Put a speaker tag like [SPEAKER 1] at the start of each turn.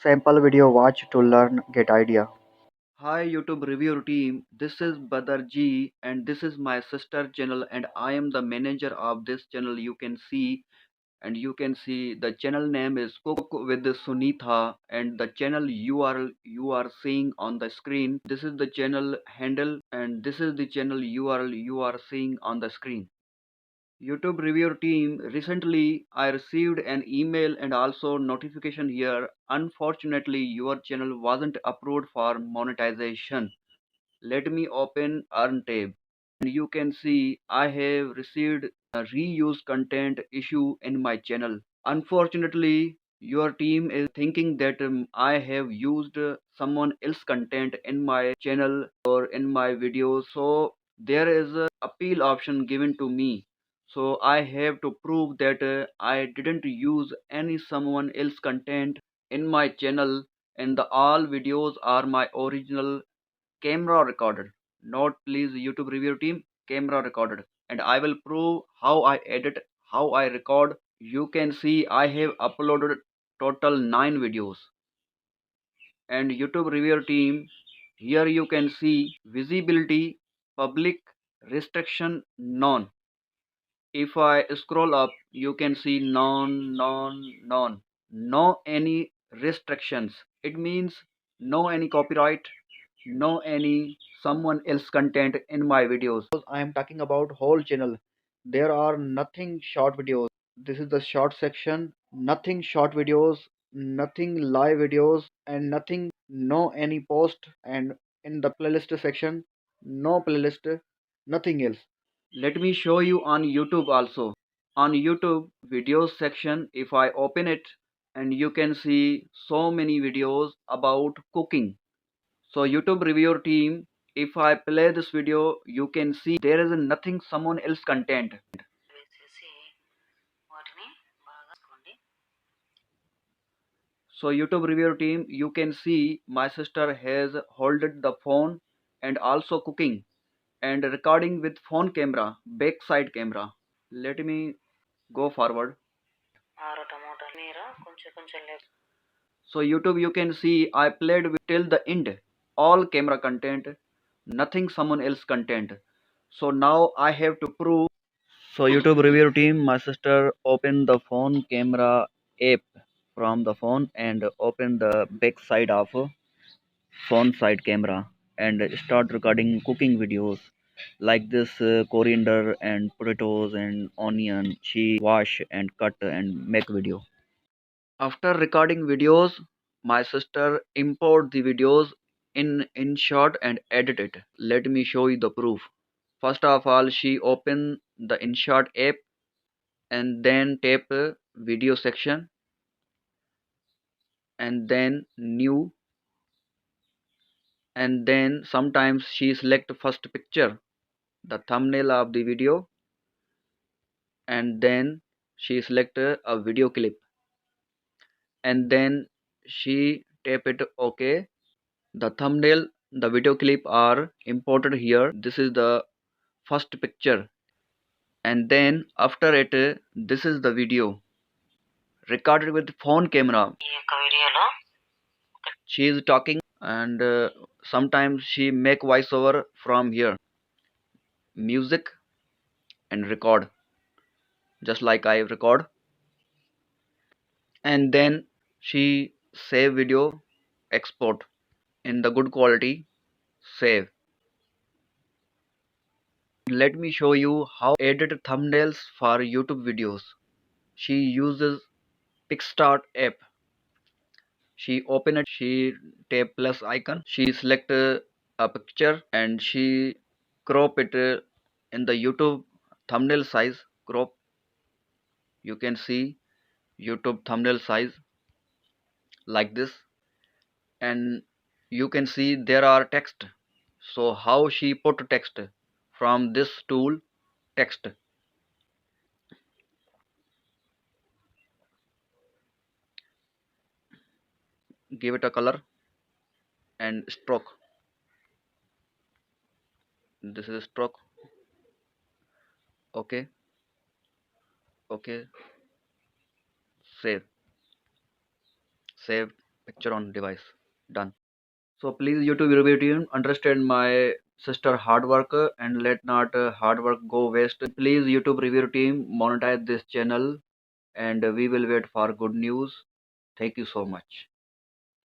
[SPEAKER 1] Sample video watch to learn, get idea. Hi YouTube reviewer team, this is Badar G and this is my sister channel and I am the manager of this channel. You can see the channel name is Cook with Sunitha and the channel URL you are seeing on the screen. This is the channel handle and this is the channel URL you are seeing on the screen. YouTube reviewer team, recently I received an email and also notification here. Unfortunately, your channel wasn't approved for monetization. Let me open Earn tab. And you can see I have received a reuse content issue in my channel. Unfortunately, your team is thinking that I have used someone else content in my channel or in my videos. So there is a appeal option given to me. So I have to prove that I didn't use any someone else content in my channel and the all videos are my original camera recorded. Not please YouTube review team, camera recorded. And I will prove how I edit, how I record. You can see I have uploaded total 9 videos. And YouTube reviewer team, here you can see visibility, public, restriction, none. If I scroll up, you can see none, none, none. No any restrictions. It means no any copyright, no any someone else content in my videos. I am talking about whole channel. There are nothing short videos. This is the short section. Nothing short videos, nothing live videos, and nothing no any post. And in the playlist section, no playlist, nothing else. Let me show you on YouTube also. On YouTube videos section, if I open it, and you can see so many videos about cooking. So YouTube reviewer team, if I play this video, you can see there is nothing someone else content. So YouTube reviewer team, you can see my sister has holded the phone and also cooking and recording with phone camera, backside camera. Let me go forward. So YouTube you can see I played with till the end. All camera content, nothing someone else content. So now I have to prove. So YouTube review team, my sister open the phone camera app from the phone and open the back side of phone side camera and start recording cooking videos like this coriander and potatoes and onion. She wash and cut and make video. After recording videos, my sister import the videos in InShot and edit it. Let me show you the proof. First of all, she open the InShot app and then tap video section and then new, and then sometimes she select first picture, the thumbnail of the video, and then she select a video clip and then she tap it OK. The thumbnail, the video clip are imported here. This is the first picture and then after it this is the video recorded with phone camera. She is talking and sometimes she make voiceover from here, music and record just like I record, and then she save video, export in the good quality, save. Let me show you how edit thumbnails for YouTube videos. She uses Picsart app. She open it, she tap plus icon, she select a picture and she crop it in the YouTube thumbnail size crop. You can see YouTube thumbnail size like this, and you can see there are text. So how she put text from this tool, text. Give it a color and stroke. This is stroke. Okay, okay, save, save, picture on device. Done. So please YouTube review team understand my sister hard work and let not hard work go waste. Please YouTube review team monetize this channel and we will wait for good news. Thank you so much.